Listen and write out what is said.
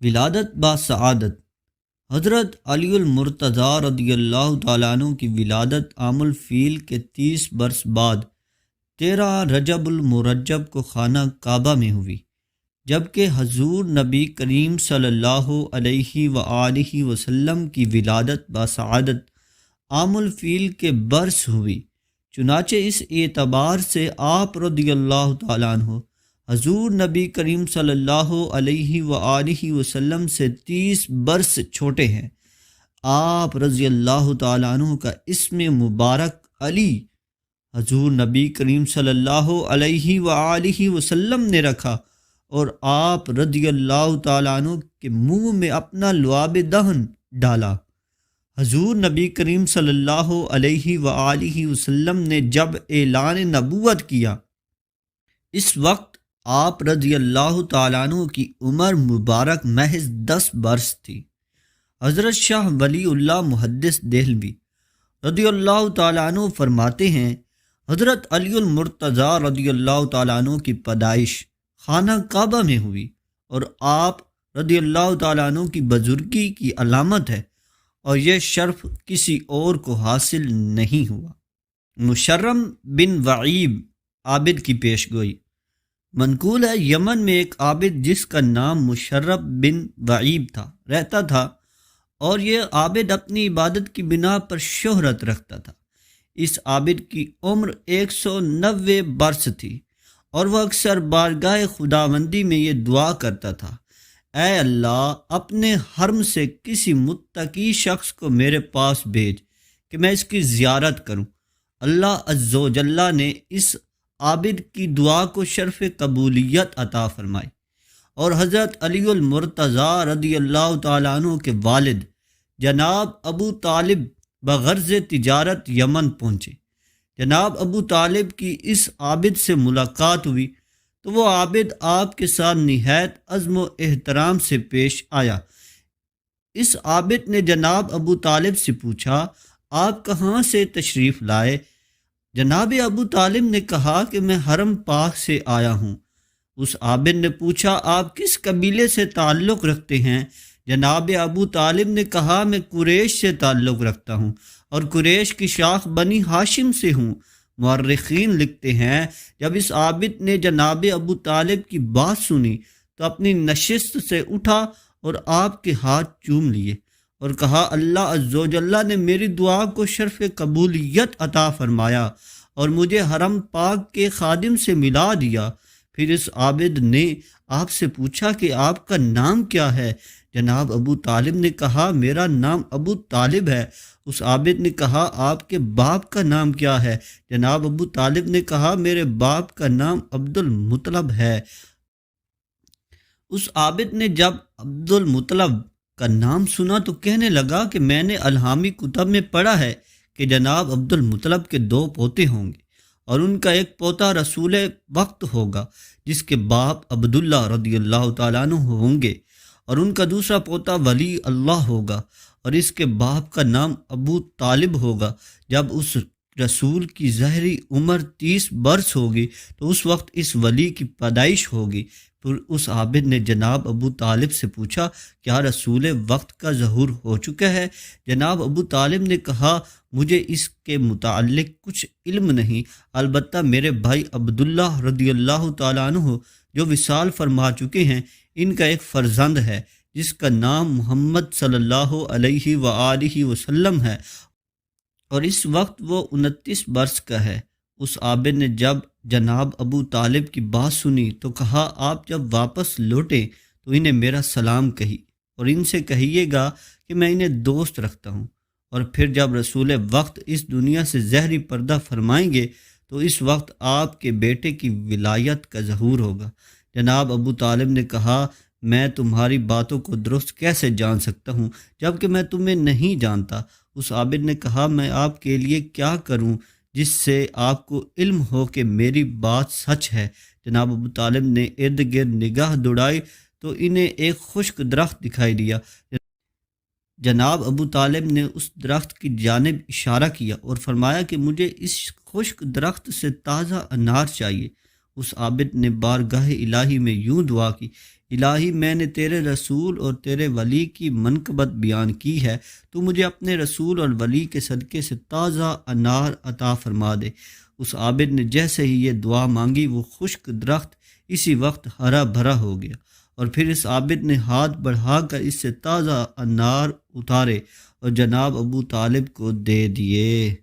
ولادت با سعادت۔ حضرت علی المرتضیٰ رضی اللہ تعالیٰ عنہ کی ولادت عام الفیل کے 30 برس بعد 13 رجب المرجب کو خانہ کعبہ میں ہوئی، جبکہ حضور نبی کریم صلی اللہ علیہ وآلہ وسلم کی ولادت با سعادت عام الفیل کے برس ہوئی۔ چنانچہ اس اعتبار سے آپ رضی اللہ تعالیٰ عنہ حضور نبی کریم صلی اللہ علیہ وآلہ وسلم سے 30 برس چھوٹے ہیں۔ آپ رضی اللہ تعالیٰ عنہ کا اسم مبارک علی حضور نبی کریم صلی اللہ علیہ وآلہ وسلم نے رکھا، اور آپ رضی اللہ تعالیٰ عنہ کے منہ میں اپنا لعاب دہن ڈالا۔ حضور نبی کریم صلی اللہ علیہ وآلہ وسلم نے جب اعلان نبوت کیا، اس وقت آپ رضی اللہ تعالیٰ عنہ کی عمر مبارک محض 10 برس تھی۔ حضرت شاہ ولی اللہ محدث دہلوی رضی اللہ تعالیٰ عنہ فرماتے ہیں، حضرت علی المرتضیٰ رضی اللہ تعالیٰ عنہ کی پیدائش خانہ کعبہ میں ہوئی، اور آپ رضی اللہ تعالیٰ عنہ کی بزرگی کی علامت ہے، اور یہ شرف کسی اور کو حاصل نہیں ہوا۔ مشرم بن وعیب عابد کی پیش گوئی۔ منقول ہے یمن میں ایک عابد جس کا نام مشرب بن وعیب تھا رہتا تھا، اور یہ عابد اپنی عبادت کی بنا پر شہرت رکھتا تھا۔ اس عابد کی عمر 190 برس تھی، اور وہ اکثر بارگاہ خداوندی میں یہ دعا کرتا تھا، اے اللہ اپنے حرم سے کسی متقی شخص کو میرے پاس بھیج کہ میں اس کی زیارت کروں۔ اللہ عز و جل نے اس عابد کی دعا کو شرف قبولیت عطا فرمائی، اور حضرت علی المرتضیٰ رضی اللہ تعالیٰ عنہ کے والد جناب ابو طالب بغرض تجارت یمن پہنچے۔ جناب ابو طالب کی اس عابد سے ملاقات ہوئی تو وہ عابد آپ کے ساتھ نہایت عزم و احترام سے پیش آیا۔ اس عابد نے جناب ابو طالب سے پوچھا، آپ کہاں سے تشریف لائے؟ جناب ابو طالب نے کہا کہ میں حرم پاک سے آیا ہوں۔ اس عابد نے پوچھا، آپ کس قبیلے سے تعلق رکھتے ہیں؟ جناب ابو طالب نے کہا، میں قریش سے تعلق رکھتا ہوں، اور قریش کی شاخ بنی ہاشم سے ہوں۔ مورخین لکھتے ہیں، جب اس عابد نے جناب ابو طالب کی بات سنی تو اپنی نشست سے اٹھا اور آپ کے ہاتھ چوم لیے، اور کہا، اللہ عز و جل نے میری دعا کو شرف قبولیت عطا فرمایا اور مجھے حرم پاک کے خادم سے ملا دیا۔ پھر اس عابد نے آپ سے پوچھا کہ آپ کا نام کیا ہے؟ جناب ابو طالب نے کہا، میرا نام ابو طالب ہے۔ اس عابد نے کہا، آپ کے باپ کا نام کیا ہے؟ جناب ابو طالب نے کہا، میرے باپ کا نام عبد المطلب ہے۔ اس عابد نے جب عبد المطلب کا نام سنا تو کہنے لگا کہ میں نے الہامی کتب میں پڑھا ہے کہ جناب عبد المطلب کے 2 پوتے ہوں گے، اور ان کا ایک پوتا رسول وقت ہوگا جس کے باپ عبداللہ رضی اللہ تعالیٰ عنہ ہوں گے، اور ان کا دوسرا پوتا ولی اللہ ہوگا، اور اس کے باپ کا نام ابو طالب ہوگا۔ جب اس رسول کی ظاہری عمر 30 برس ہوگی تو اس وقت اس ولی کی پیدائش ہوگی۔ پھر اس عابد نے جناب ابو طالب سے پوچھا، کیا رسول وقت کا ظہور ہو چکا ہے؟ جناب ابو طالب نے کہا، مجھے اس کے متعلق کچھ علم نہیں، البتہ میرے بھائی عبداللہ رضی اللہ تعالیٰ عنہ جو وصال فرما چکے ہیں، ان کا ایک فرزند ہے جس کا نام محمد صلی اللہ علیہ وآلہ وسلم ہے، اور اس وقت وہ 29 برس کا ہے۔ اس عابد نے جب جناب ابو طالب کی بات سنی تو کہا، آپ جب واپس لوٹیں تو انہیں میرا سلام کہی، اور ان سے کہیے گا کہ میں انہیں دوست رکھتا ہوں، اور پھر جب رسول وقت اس دنیا سے ظہری پردہ فرمائیں گے تو اس وقت آپ کے بیٹے کی ولایت کا ظہور ہوگا۔ جناب ابو طالب نے کہا، میں تمہاری باتوں کو درست کیسے جان سکتا ہوں جبکہ میں تمہیں نہیں جانتا؟ اس عابد نے کہا، میں آپ کے لیے کیا کروں جس سے آپ کو علم ہو کہ میری بات سچ ہے؟ جناب ابو طالب نے ارد گرد نگاہ دوڑائی تو انہیں ایک خشک درخت دکھائی دیا۔ جناب ابو طالب نے اس درخت کی جانب اشارہ کیا اور فرمایا کہ مجھے اس خشک درخت سے تازہ انار چاہیے۔ اس عابد نے بارگاہ الہی میں یوں دعا کی، الہی میں نے تیرے رسول اور تیرے ولی کی منقبت بیان کی ہے، تو مجھے اپنے رسول اور ولی کے صدقے سے تازہ انار عطا فرما دے۔ اس عابد نے جیسے ہی یہ دعا مانگی وہ خشک درخت اسی وقت ہرا بھرا ہو گیا، اور پھر اس عابد نے ہاتھ بڑھا کر اس سے تازہ انار اتارے اور جناب ابو طالب کو دے دیے۔